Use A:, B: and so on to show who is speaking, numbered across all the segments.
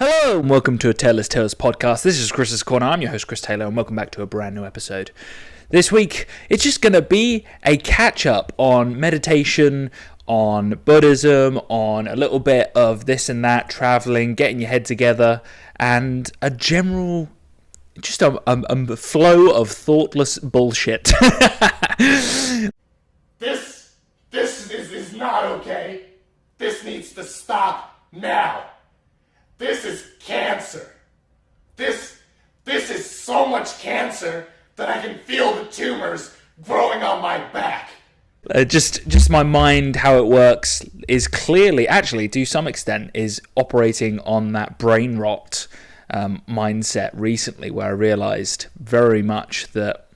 A: Hello and welcome to a Taylor's Tales podcast. This is Chris's Corner. I'm your host, Chris Taylor, and welcome back to a brand new episode. This week, it's just going to be a catch-up on meditation, on Buddhism, on a little bit of this and that, traveling, getting your head together, and a general, just a flow of thoughtless bullshit.
B: This is not okay. This needs to stop now. This is cancer. This is so much cancer that I can feel the tumors growing on my back.
A: Just my mind, how it works, is clearly, actually, to some extent, is operating on that brain rot mindset recently, where I realised very much that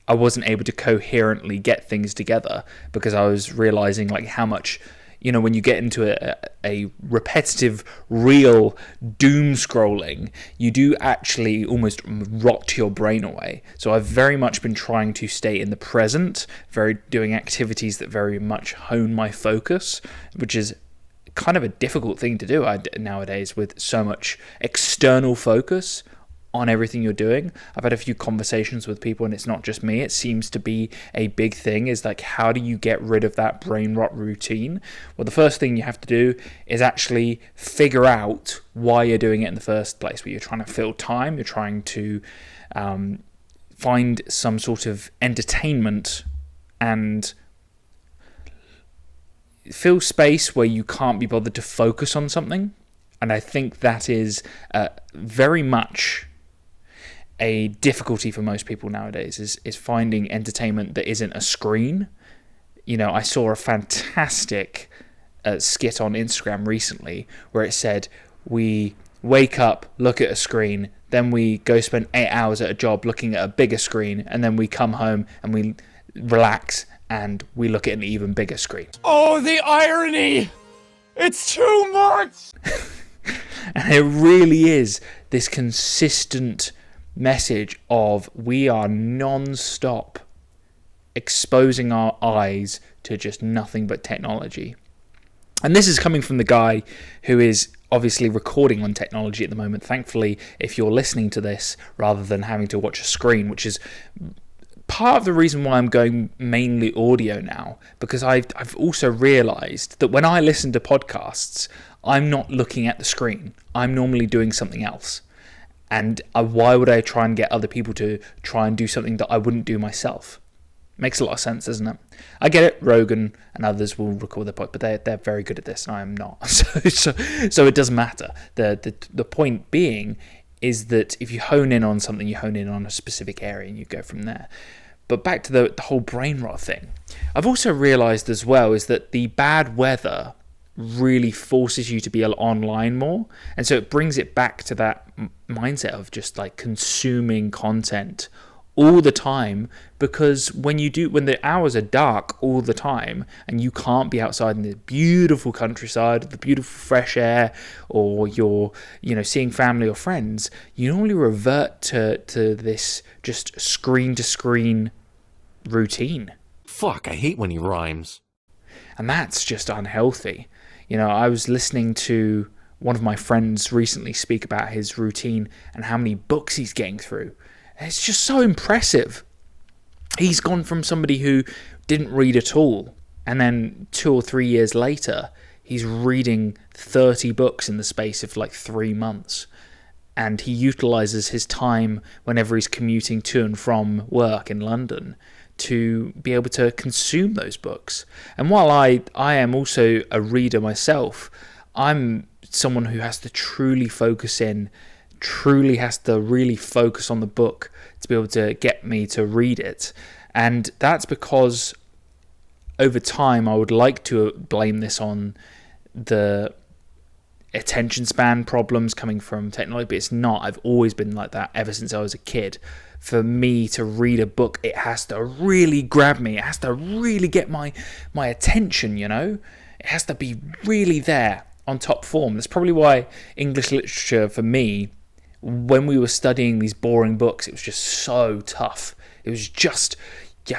A: I wasn't able to coherently get things together because I was realising like how much, you know, when you get into a repetitive, real doom scrolling, you do actually almost rot your brain away. So I've very much been trying to stay in the present, doing activities that very much hone my focus, which is kind of a difficult thing to do nowadays with so much external focus on everything you're doing. I've had a few conversations with people, and it's not just me. It seems to be a big thing, is like, how do you get rid of that brain rot routine? Well, the first thing you have to do is actually figure out why you're doing it in the first place. Where you're trying to fill time, you're trying to find some sort of entertainment and fill space where you can't be bothered to focus on something. And I think that is very much a difficulty for most people nowadays, is finding entertainment that isn't a screen. You know, I saw a fantastic skit on Instagram recently where it said, we wake up, look at a screen, then we go spend 8 hours at a job looking at a bigger screen, and then we come home and we relax and we look at an even bigger screen.
B: Oh, the irony! It's too much!
A: And it really is this consistent message of we are non-stop exposing our eyes to just nothing but technology. And this is coming from the guy who is obviously recording on technology at the moment. Thankfully, if you're listening to this rather than having to watch a screen, which is part of the reason why I'm going mainly audio now, because I've also realized that when I listen to podcasts, I'm not looking at the screen. I'm normally doing something else. And why would I try and get other people to try and do something that I wouldn't do myself? Makes a lot of sense, doesn't it? I get it. Rogan and others will record their pod, but they're very good at this, and I am not. So it doesn't matter. The point being is that if you hone in on something, you hone in on a specific area, and you go from there. But back to the whole brain rot thing. I've also realised as well is that the bad weather really forces you to be online more, and so it brings it back to that mindset of just like consuming content all the time, because when the hours are dark all the time and you can't be outside in the beautiful countryside, the beautiful fresh air, or you're seeing family or friends, you normally revert to this just screen to screen routine.
C: Fuck, I hate when he rhymes.
A: And that's just unhealthy. You know, I was listening to one of my friends recently speak about his routine and how many books he's getting through. It's just so impressive. He's gone from somebody who didn't read at all, and then 2 or 3 years later, he's reading 30 books in the space of like 3 months. And he utilizes his time whenever he's commuting to and from work in London to be able to consume those books. And while I am also a reader myself, I'm someone who has to truly focus in, truly has to really focus on the book to be able to get me to read it. And that's because over time I would like to blame this on the attention span problems coming from technology, but it's not. I've always been like that ever since I was a kid. For me to read a book, it has to really grab me. It has to really get my attention, you know? It has to be really there on top form. That's probably why English literature, for me, when we were studying these boring books, it was just so tough. It was just, you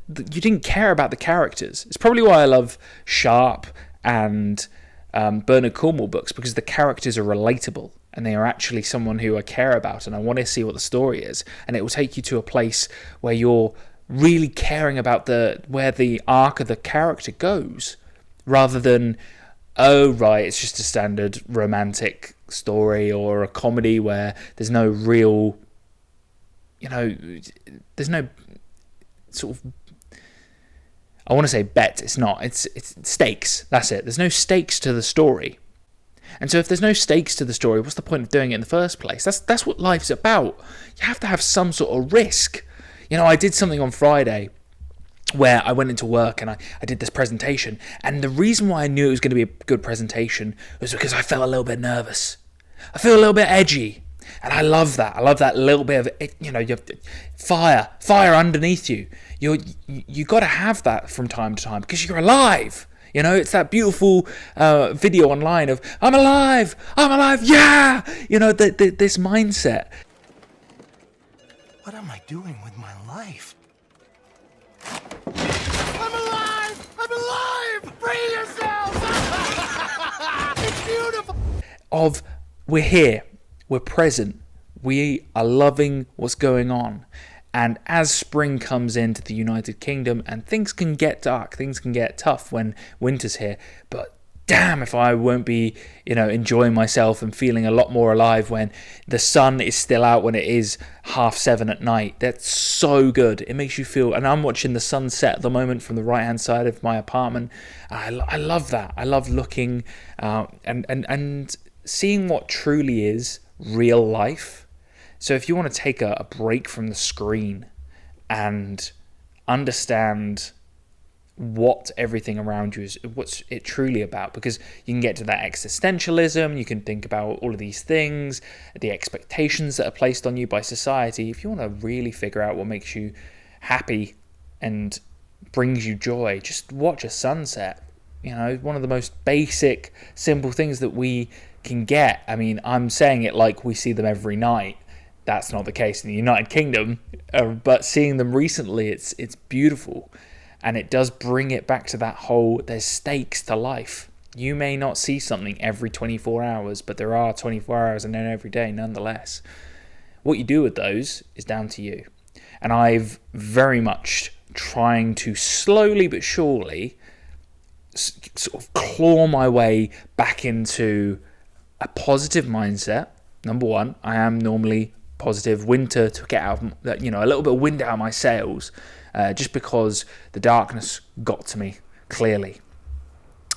A: didn't care about the characters. It's probably why I love Sharp and Bernard Cornwell books, because the characters are relatable and they are actually someone who I care about and I want to see what the story is. And it will take you to a place where you're really caring about where the arc of the character goes, rather than, oh right, it's just a standard romantic story or a comedy where there's no real, there's no sort of, I want to say bet, it's not, it's stakes, that's it. There's no stakes to the story. And so if there's no stakes to the story, what's the point of doing it in the first place? That's what life's about. You have to have some sort of risk. I did something on Friday where I went into work and I did this presentation, and the reason why I knew it was going to be a good presentation was because I felt a little bit nervous. I feel a little bit edgy, and I love that. I love that little bit of, you have fire underneath you. You got to have that from time to time because you're alive. It's that beautiful video online of I'm alive, yeah. This mindset.
B: What am I doing with my life? I'm alive! Free yourselves! It's beautiful!
A: Of we're here, we're present, we are loving what's going on. And as spring comes into the United Kingdom, and things can get dark, things can get tough when winter's here, but damn if I won't be, enjoying myself and feeling a lot more alive when the sun is still out, when it is 7:30 at night. That's so good. It makes you feel, and I'm watching the sunset at the moment from the right-hand side of my apartment. I love that. I love looking and seeing what truly is real life. So if you want to take a break from the screen and understand what everything around you is, what's it truly about, because you can get to that existentialism, you can think about all of these things, the expectations that are placed on you by society. If you want to really figure out what makes you happy and brings you joy, just watch a sunset. One of the most basic, simple things that we can get. I mean, I'm saying it like we see them every night. That's not the case in the United Kingdom, but seeing them recently, it's beautiful. And it does bring it back to that whole, there's stakes to life. You may not see something every 24 hours, but there are 24 hours and then every day nonetheless. What you do with those is down to you. And I've very much trying to slowly but surely sort of claw my way back into a positive mindset. Number one, I am normally positive. Winter to get out of, a little bit of wind out of my sails. Just because the darkness got to me, clearly.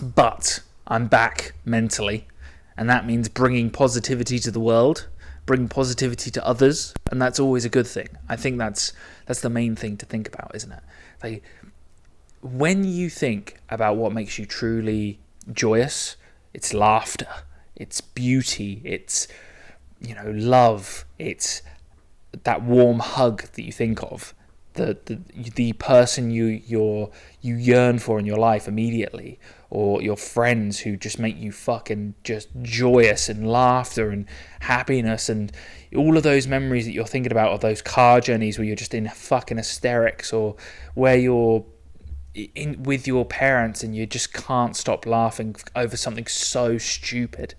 A: But I'm back mentally, and that means bringing positivity to the world, bringing positivity to others, and that's always a good thing. I think that's the main thing to think about, isn't it? Like, when you think about what makes you truly joyous, it's laughter, it's beauty, it's, love, it's that warm hug that you think of. The person you yearn for in your life immediately, or your friends who just make you fucking just joyous, and laughter and happiness, and all of those memories that you're thinking about, of those car journeys where you're just in fucking hysterics, or where you're in with your parents and you just can't stop laughing over something so stupid.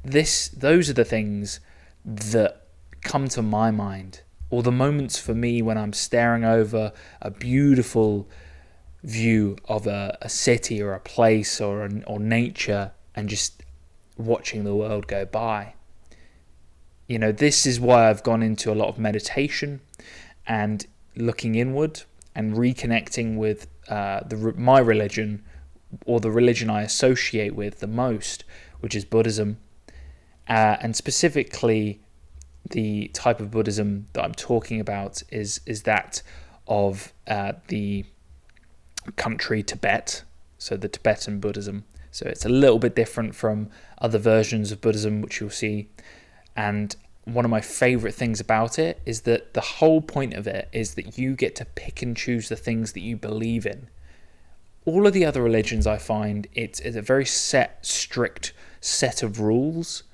A: Those are the things that come to my mind. Or the moments for me when I'm staring over a beautiful view of a city or a place or nature, and just watching the world go by. This is why I've gone into a lot of meditation and looking inward and reconnecting with my religion, or the religion I associate with the most, which is Buddhism, and specifically the type of Buddhism that I'm talking about is that of the country Tibet, so the Tibetan Buddhism. So it's a little bit different from other versions of Buddhism, which you'll see. And one of my favorite things about it is that the whole point of it is that you get to pick and choose the things that you believe in. All of the other religions, I find, it's a very strict set of rules.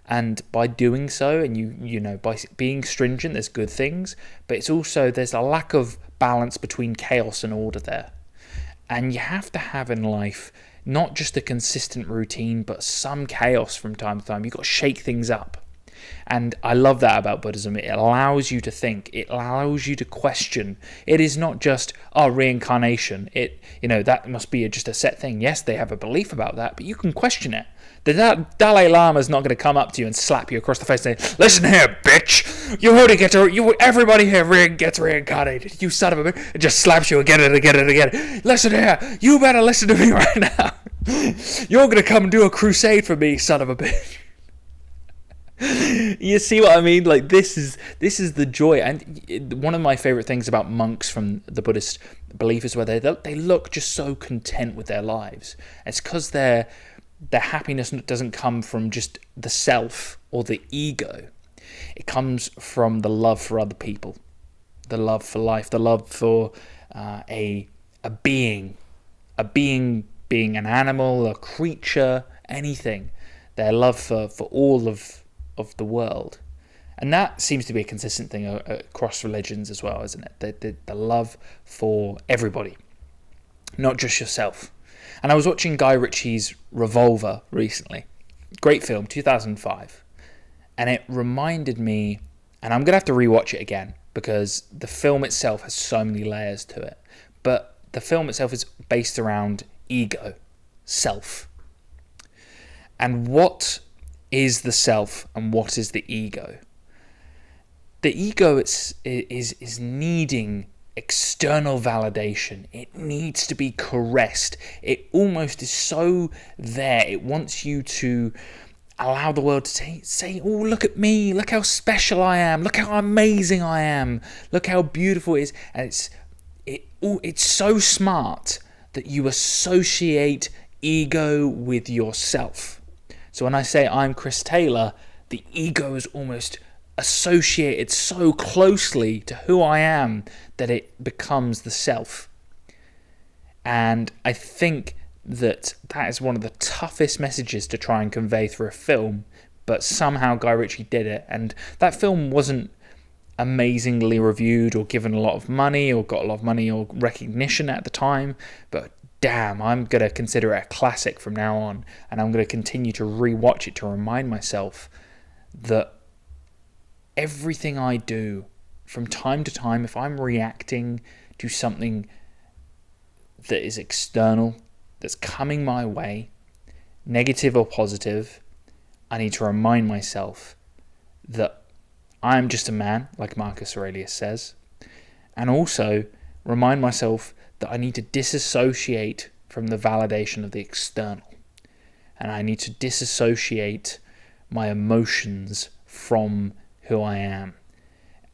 A: And by doing so, and by being stringent, there's good things, but it's also, there's a lack of balance between chaos and order there. And you have to have in life not just a consistent routine, but some chaos from time to time. You've got to shake things up. And I love that about Buddhism. It allows you to think. It allows you to question. It is not just, reincarnation. That must be just a set thing. Yes, they have a belief about that, but you can question it. The Dalai Lama is not going to come up to you and slap you across the face and say, "Listen here, bitch. Everybody here gets reincarnated. You son of a bitch." It just slaps you again and again and again. "Listen here. You better listen to me right now. You're going to come and do a crusade for me, son of a bitch." You see what I mean? Like, this is the joy. And one of my favorite things about monks from the Buddhist belief is where they look just so content with their lives. It's because their happiness doesn't come from just the self or the ego. It comes from the love for other people, the love for life, the love for a being being an animal, a creature, anything. Their love for all of the world. And that seems to be a consistent thing across religions as well, isn't it? The love for everybody, not just yourself. And I was watching Guy Ritchie's Revolver recently. Great film, 2005. And it reminded me, and I'm going to have to rewatch it again, because the film itself has so many layers to it. But the film itself is based around ego, self. And what is the self and what is the ego? The ego is needing external validation. It needs to be caressed. It almost is so there. It wants you to allow the world to say, "Oh, look at me. Look how special I am. Look how amazing I am. Look how beautiful it is." And it's so smart that you associate ego with yourself. So when I say I'm Chris Taylor, the ego is almost associated so closely to who I am that it becomes the self. And I think that is one of the toughest messages to try and convey through a film, but somehow Guy Ritchie did it. And that film wasn't amazingly reviewed or given a lot of money or got a lot of money or recognition at the time, but damn, I'm going to consider it a classic from now on, and I'm going to continue to rewatch it to remind myself that everything I do from time to time, if I'm reacting to something that is external, that's coming my way, negative or positive, I need to remind myself that I'm just a man, like Marcus Aurelius says, and also remind myself that I need to disassociate from the validation of the external. And I need to disassociate my emotions from who I am.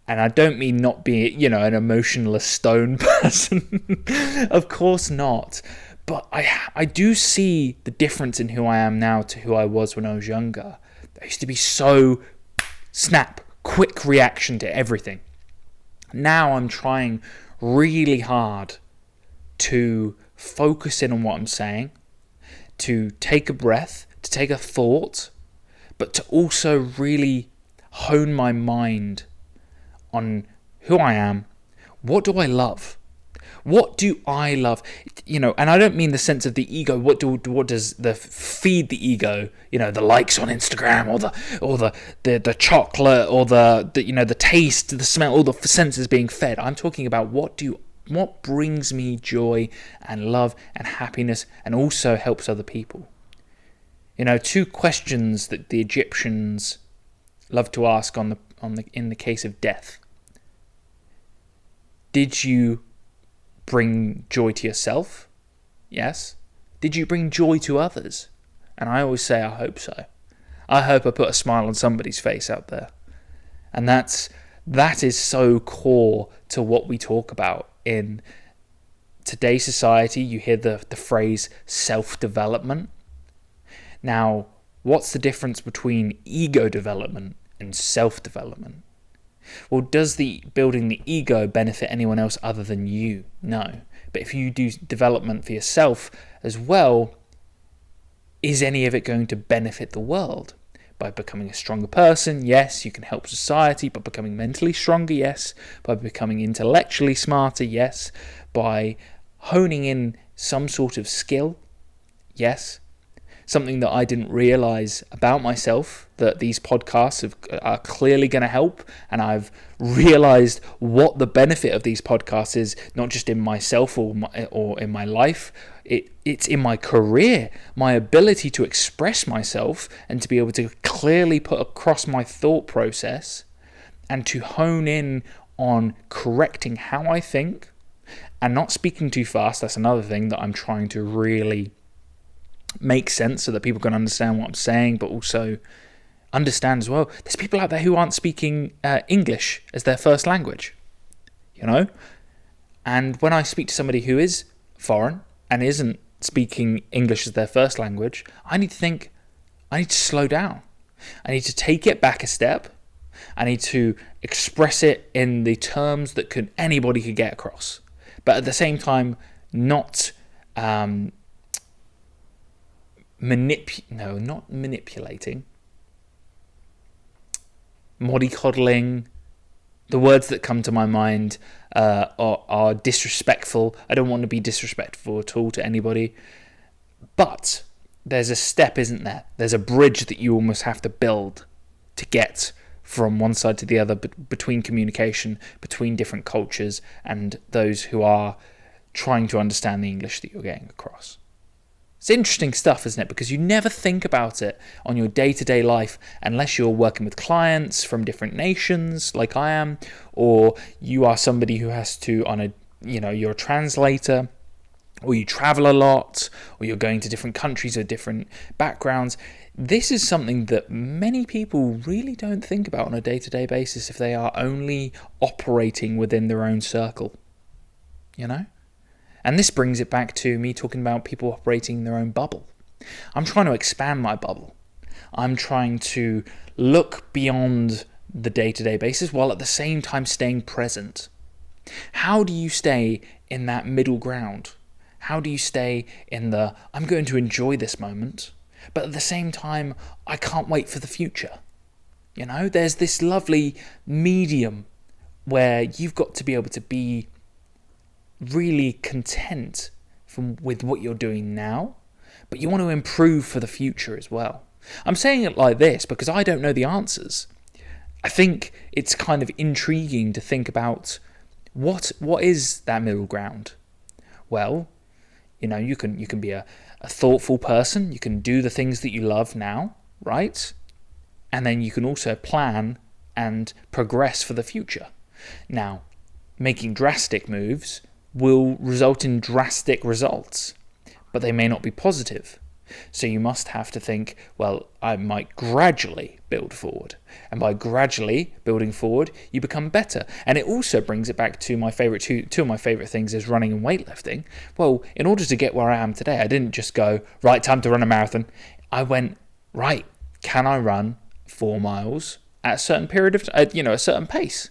A: And I don't mean not being, an emotionless stone person. Of course not. But I do see the difference in who I am now to who I was when I was younger. I used to be so quick reaction to everything. Now I'm trying really hard to focus in on what I'm saying, to take a breath, to take a thought, but to also really hone my mind on who I am. What do I love? What do I love? And I don't mean the sense of the ego. What does the feed the ego? The likes on Instagram, or the chocolate, or the taste, the smell, all the senses being fed. I'm talking about what brings me joy and love and happiness, and also helps other people. Two questions that the Egyptians love to ask in the case of death. Did you bring joy to yourself? Yes. Did you bring joy to others? And I always say, I hope so. I hope I put a smile on somebody's face out there. And that is so core to what we talk about in today's society. You hear the phrase self-development. Now, what's the difference between ego development and self-development? Well, does the building the ego benefit anyone else other than you? No. But if you do development for yourself as well, is any of it going to benefit the world? By becoming a stronger person, yes, you can help society. By becoming mentally stronger, yes. By becoming intellectually smarter, yes. By honing in some sort of skill, Yes. Something that I didn't realize about myself, that these podcasts are clearly going to help, and I've realized what the benefit of these podcasts is, not just in myself or in my life. It's in my career, my ability to express myself and to be able to clearly put across my thought process and to hone in on correcting how I think and not speaking too fast. That's another thing that I'm trying to really make sense so that people can understand what I'm saying, but also understand as well. There's people out there who aren't speaking English as their first language, And when I speak to somebody who is foreign and isn't speaking English as their first language, I need to slow down. I need to take it back a step. I need to express it in the terms that anybody could get across. But at the same time, not manipulating, mollycoddling. The words that come to my mind are disrespectful. I don't want to be disrespectful at all to anybody. But there's a step, isn't there? There's a bridge that you almost have to build to get from one side to the other, between communication, between different cultures and those who are trying to understand the English that you're getting across. It's interesting stuff, isn't it? Because you never think about it on your day-to-day life unless you're working with clients from different nations, like I am, or you are somebody who has to, you're a translator, or you travel a lot, or you're going to different countries or different backgrounds. This is something that many people really don't think about on a day-to-day basis if they are only operating within their own circle, And this brings it back to me talking about people operating in their own bubble. I'm trying to expand my bubble. I'm trying to look beyond the day-to-day basis while at the same time staying present. How do you stay in that middle ground? How do you stay in I'm going to enjoy this moment, but at the same time, I can't wait for the future? There's this lovely medium where you've got to be able to be really content with what you're doing now, but you want to improve for the future as well. I'm saying it like this because I don't know the answers. I think it's kind of intriguing to think about what is that middle ground. Well, you can be a thoughtful person. You can do the things that you love now, right? And then you can also plan and progress for the future. Now, making drastic moves will result in drastic results, but they may not be positive. So you must have to think, well, I might gradually build forward. And by gradually building forward, you become better. And it also brings it back to my favorite two of my favorite things is running and weightlifting. Well, in order to get where I am today, I didn't just go, right, time to run a marathon. I went, right, can I run 4 miles at a certain period of a certain pace?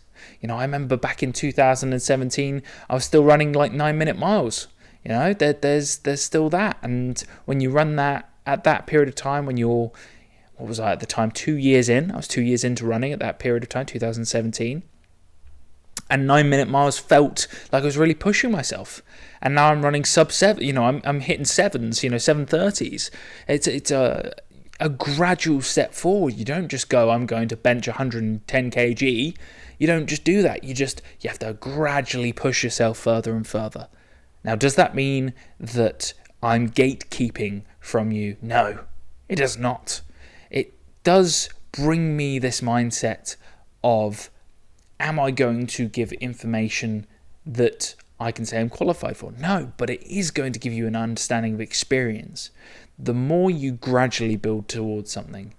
A: I remember back in 2017, I was still running like 9-minute miles. There's still that. And when you run that at that period of time, when you're, what was I at the time? 2 years in. I was 2 years into running at that period of time, 2017. And 9-minute miles felt like I was really pushing myself. And now I'm running sub 7. I'm hitting 7s, 7:30s. It's a gradual step forward. You don't just go, I'm going to bench 110 kg. You don't just do that. You have to gradually push yourself further and further. Now, does that mean that I'm gatekeeping from you? No, it does not. It does bring me this mindset of, am I going to give information that I can say I'm qualified for? No, but it is going to give you an understanding of experience. The more you gradually build towards something,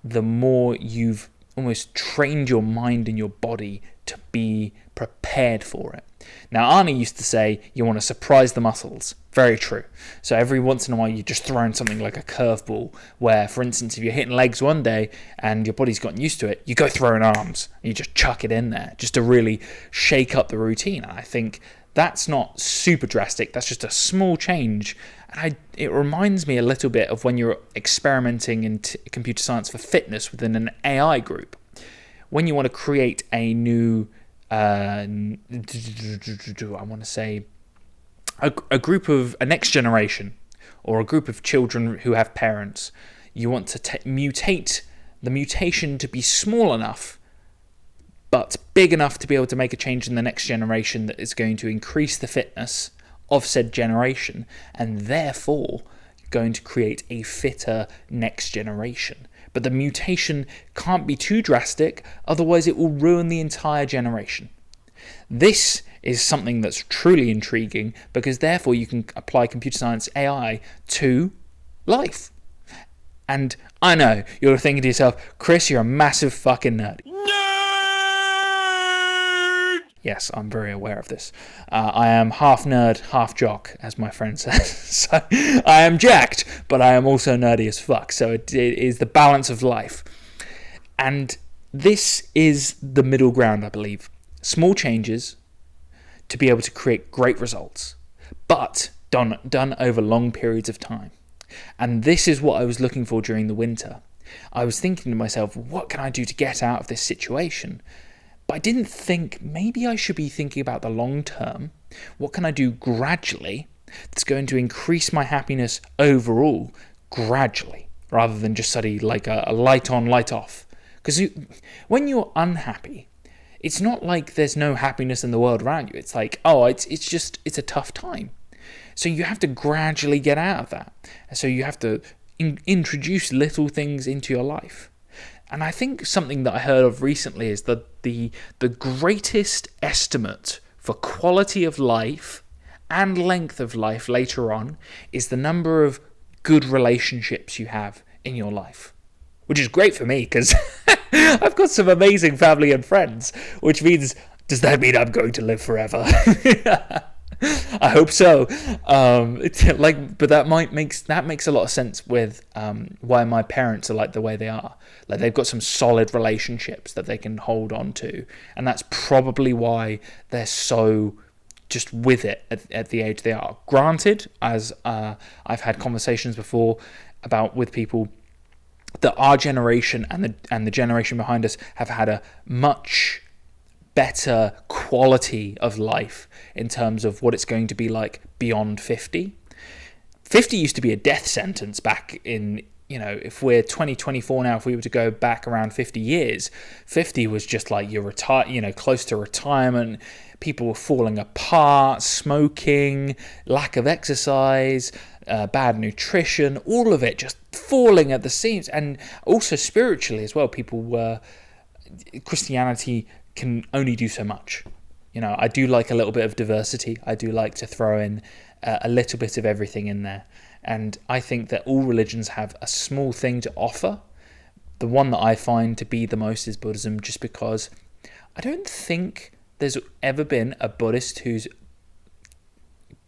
A: the more you've almost trained your mind and your body to be prepared for it. Now, Arnie used to say, you want to surprise the muscles. Very true. So every once in a while, you just throw in something like a curveball where, for instance, if you're hitting legs one day and your body's gotten used to it, you go throw in arms and you just chuck it in there just to really shake up the routine. And I think that's not super drastic. That's just a small change. And it reminds me a little bit of when you're experimenting in computer science for fitness within an AI group. When you want to create a new, I want to say, a group of a next generation or a group of children who have parents. You want to mutate the mutation to be small enough, but big enough to be able to make a change in the next generation that is going to increase the fitness of said generation, and therefore going to create a fitter next generation. But the mutation can't be too drastic, otherwise it will ruin the entire generation. This is something that's truly intriguing, because therefore you can apply computer science AI to life. And I know you're thinking to yourself, Chris, you're a massive fucking nerd. Yes, I'm very aware of this. I am half nerd, half jock, as my friend says. So I am jacked, but I am also nerdy as fuck. So it is the balance of life. And this is the middle ground, I believe. Small changes to be able to create great results, but done over long periods of time. And this is what I was looking for during the winter. I was thinking to myself, what can I do to get out of this situation? But I didn't think maybe I should be thinking about the long term. What can I do gradually that's going to increase my happiness overall gradually, rather than just study like a light on, light off? Because when you're unhappy, it's not like there's no happiness in the world around you. It's like, oh, it's a tough time. So you have to gradually get out of that. So you have to introduce little things into your life. And I think something that I heard of recently is that the greatest estimate for quality of life and length of life later on is the number of good relationships you have in your life. Which is great for me, because I've got some amazing family and friends, which means, does that mean I'm going to live forever? I hope so. But that makes a lot of sense with why my parents are like the way they are. Like, they've got some solid relationships that they can hold on to, and that's probably why they're so just with it at the age they are. Granted, as I've had conversations before with people, that our generation and the generation behind us have had a much better quality of life in terms of what it's going to be like beyond 50. 50 used to be a death sentence back in, if we're 2024 now, if we were to go back around 50 years, 50 was just like you're close to retirement. People were falling apart, smoking, lack of exercise, bad nutrition, all of it just falling at the seams. And also spiritually as well, Christianity can only do so much. I do like a little bit of diversity. I do like to throw in a little bit of everything in there. And I think that all religions have a small thing to offer. The one that I find to be the most is Buddhism, just because I don't think there's ever been a Buddhist who's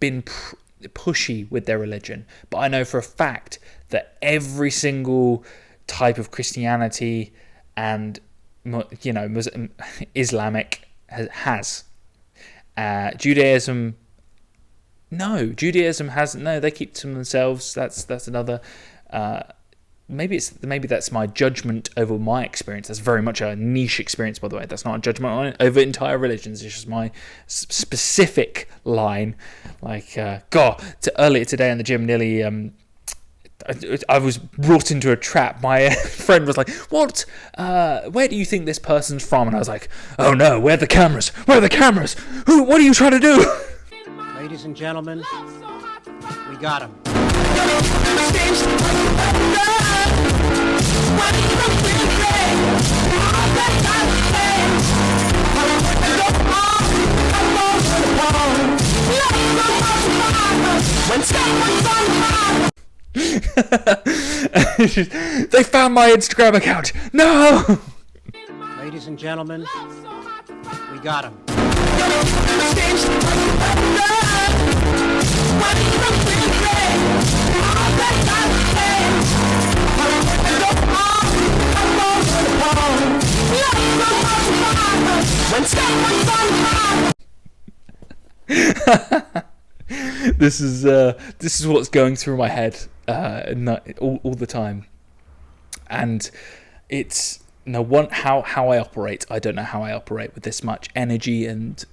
A: been pushy with their religion. But I know for a fact that every single type of Christianity and Muslim, Islamic has. Judaism hasn't. No, they keep to themselves. That's another. Maybe that's my judgment over my experience. That's very much a niche experience, by the way. That's not a judgment over entire religions. It's just my specific line. Like, earlier today in the gym, nearly. I was brought into a trap. My friend was like, "What? Where do you think this person's from?" And I was like, "Oh no, where are the cameras? Where are the cameras? What are you trying to do?"
D: Ladies and gentlemen, we got him.
A: They found my Instagram account. No.
D: Ladies and gentlemen, we got him.
A: This is what's going through my head all the time, and it's how I operate. I don't know how I operate with this much energy and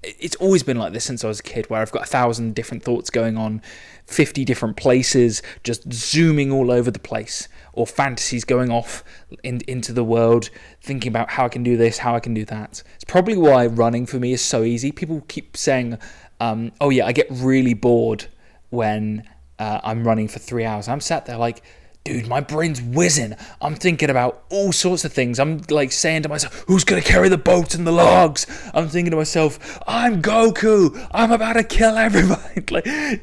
A: it's always been like this since I was a kid, where I've got 1,000 different thoughts going on, 50 different places, just zooming all over the place, or fantasies going off into the world, thinking about how I can do this, how I can do that. It's probably why running for me is so easy. People keep saying, oh yeah, I get really bored when I'm running for 3 hours. I'm sat there like, dude, my brain's whizzing. I'm thinking about all sorts of things. I'm like saying to myself, who's going to carry the boat and the logs? I'm thinking to myself, I'm Goku. I'm about to kill everybody.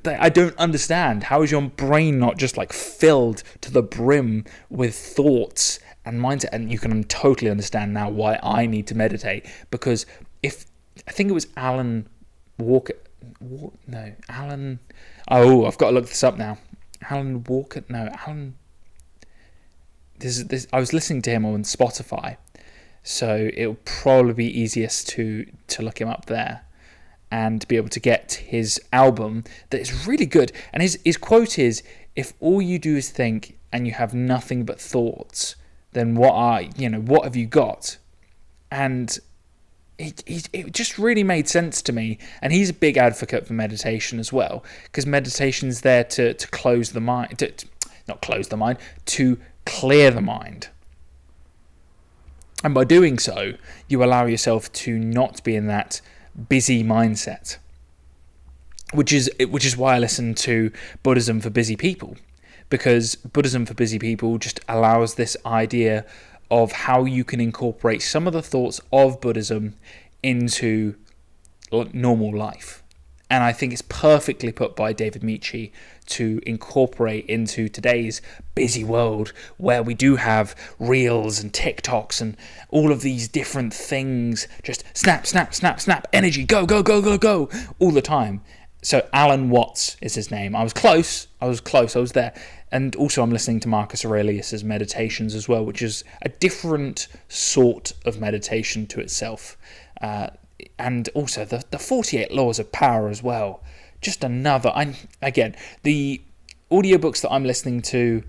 A: I don't understand. How is your brain not just like filled to the brim with thoughts and mindset? And you can totally understand now why I need to meditate. Because I think it was Alan Walker. I've got to look this up now. Alan Walker, no, Alan. This. I was listening to him on Spotify, so it'll probably be easiest to look him up there, and be able to get his album that is really good. And his quote is, "If all you do is think and you have nothing but thoughts, then what have you got?" And it just really made sense to me. And he's a big advocate for meditation as well, because meditation's there to close the mind, not close the mind, to clear the mind. And by doing so, you allow yourself to not be in that busy mindset, which is why I listen to Buddhism for busy people, because Buddhism for busy people just allows this idea of how you can incorporate some of the thoughts of Buddhism into normal life. And I think it's perfectly put by David Michi to incorporate into today's busy world, where we do have Reels and TikToks and all of these different things, just snap, snap, snap, snap, energy, go, go, go, go, go, all the time. So Alan Watts is his name. I was close, I was there. And also I'm listening to Marcus Aurelius's meditations as well, which is a different sort of meditation to itself. And also the 48 Laws of Power as well. Just another... the audiobooks that I'm listening to,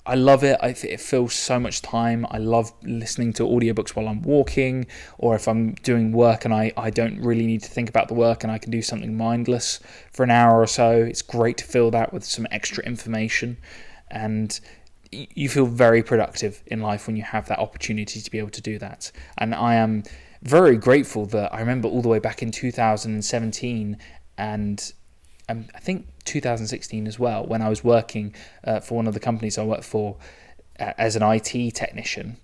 A: I love it. It fills so much time. I love listening to audiobooks while I'm walking, or if I'm doing work and I don't really need to think about the work and I can do something mindless for an hour or so. It's great to fill that with some extra information. And you feel very productive in life when you have that opportunity to be able to do that. And I am very grateful that I remember all the way back in 2017 and I think 2016 as well, when I was working for one of the companies I worked for as an IT technician.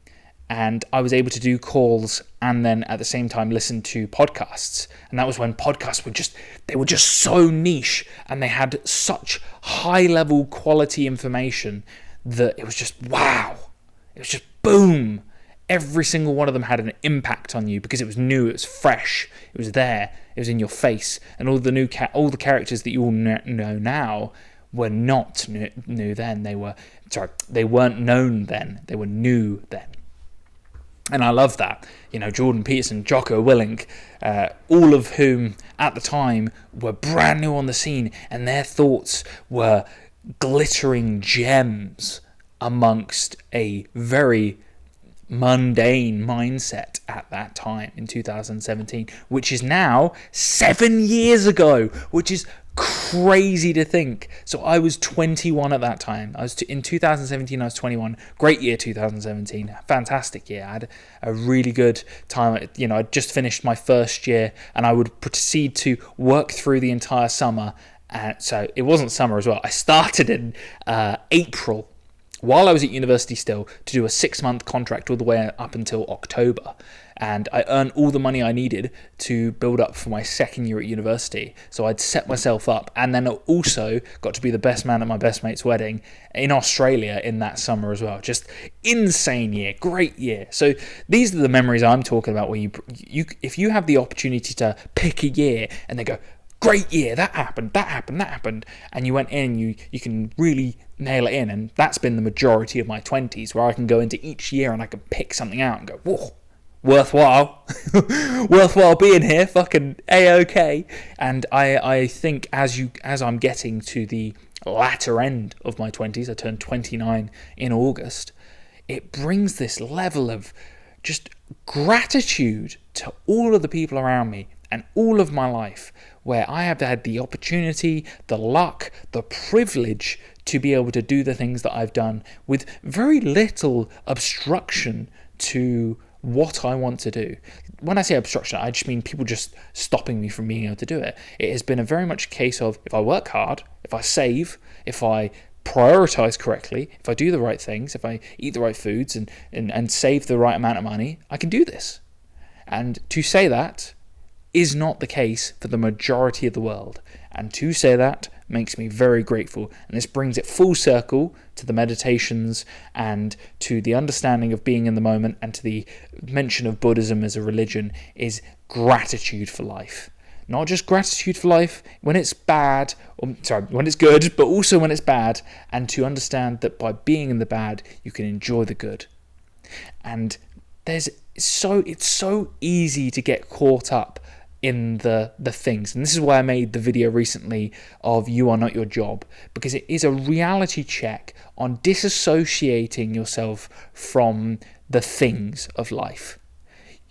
A: And I was able to do calls and then at the same time listen to podcasts. And that was when podcasts were just so niche, and they had such high level quality information that it was just wow. It was just boom. Every single one of them had an impact on you because it was new, it was fresh, it was there, it was in your face. And all the all the characters that you all know now were not new then. They weren't known then. They were new then. And I love that. Jordan Peterson, Jocko Willink, all of whom at the time were brand new on the scene, and their thoughts were glittering gems amongst a very mundane mindset at that time in 2017, which is now 7 years ago, which is crazy to think. So I was 21 at that time. In 2017 I was 21. Great year 2017, fantastic year. I had a really good time. I just finished my first year, and I would proceed to work through the entire summer. So it wasn't summer as well. I started in April while I was at university still to do a 6-month contract all the way up until October. And I earned all the money I needed to build up for my second year at university. So I'd set myself up, and then also got to be the best man at my best mate's wedding in Australia in that summer as well. Just insane year, great year. So these are the memories I'm talking about, where you if you have the opportunity to pick a year and they go, great year, that happened, and you went in, you can really nail it in. And that's been the majority of my 20s, where I can go into each year and I can pick something out and go, whoa, worthwhile being here, fucking A-OK. And I think as I'm getting to the latter end of my 20s, I turned 29 in August, it brings this level of just gratitude to all of the people around me and all of my life where I have had the opportunity, the luck, the privilege to be able to do the things that I've done with very little obstruction to what I want to do. When I say obstruction, I just mean people just stopping me from being able to do it. It has been a very much a case of, if I work hard, if I save, if I prioritize correctly, if I do the right things, if I eat the right foods and save the right amount of money, I can do this. And to say that is not the case for the majority of the world. And to say that makes me very grateful. And this brings it full circle to the meditations and to the understanding of being in the moment, and to the mention of Buddhism as a religion is gratitude for life. Not just gratitude for life when it's bad, when it's good, but also when it's bad, and to understand that by being in the bad, you can enjoy the good. And it's so easy to get caught up in the things, and this is why I made the video recently of You Are Not Your Job, because it is a reality check on disassociating yourself from the things of life.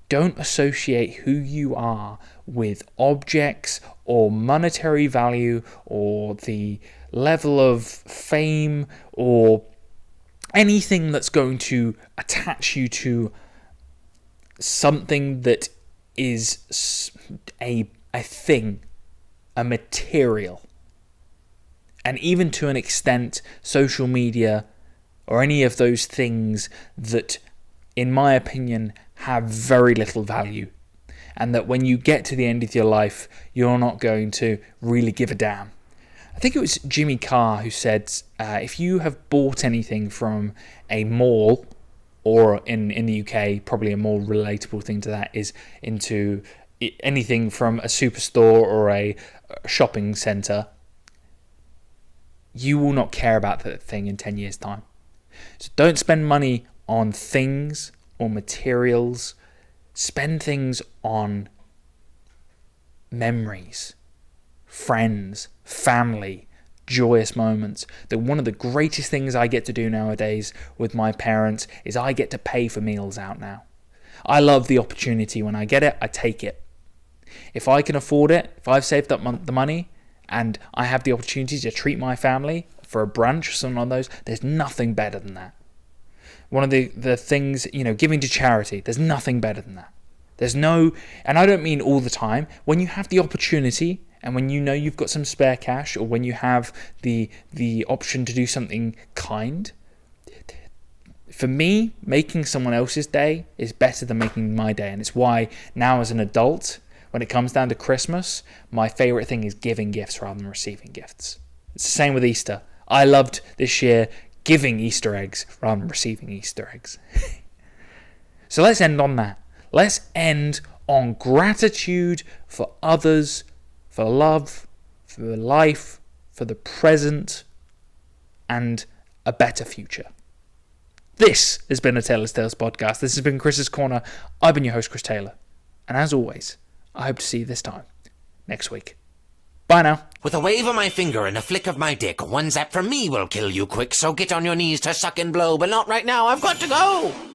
A: Don't associate who you are with objects or monetary value or the level of fame or anything that's going to attach you to something that is a thing, a material. And even to an extent, social media or any of those things that, in my opinion, have very little value. And that when you get to the end of your life, you're not going to really give a damn. I think it was Jimmy Carr who said, if you have bought anything from a mall, or in the UK, probably a more relatable thing to that is into anything from a superstore or a shopping centre, you will not care about that thing in 10 years' time. So don't spend money on things or materials. Spend things on memories, friends, family, joyous moments. That one of the greatest things I get to do nowadays with my parents is I get to pay for meals out now. I love the opportunity. When I get it, I take it. If I can afford it, if I've saved up the money and I have the opportunity to treat my family for a brunch or something like those, there's nothing better than that. One of the things, giving to charity, there's nothing better than that. There's no, and I don't mean all the time, when you have the opportunity and when you know you've got some spare cash, or when you have the option to do something kind. For me, making someone else's day is better than making my day. And it's why now as an adult, when it comes down to Christmas, my favourite thing is giving gifts rather than receiving gifts. It's the same with Easter. I loved this year giving Easter eggs rather than receiving Easter eggs. So let's end on that. Let's end on gratitude for others, for love, for life, for the present, and a better future. This has been a Taylor's Tales podcast. This has been Chris's Corner. I've been your host, Chris Taylor. And as always, I hope to see you this time next week. Bye now.
C: With a wave of my finger and a flick of my dick, one zap from me will kill you quick, so get on your knees to suck and blow, but not right now, I've got to go!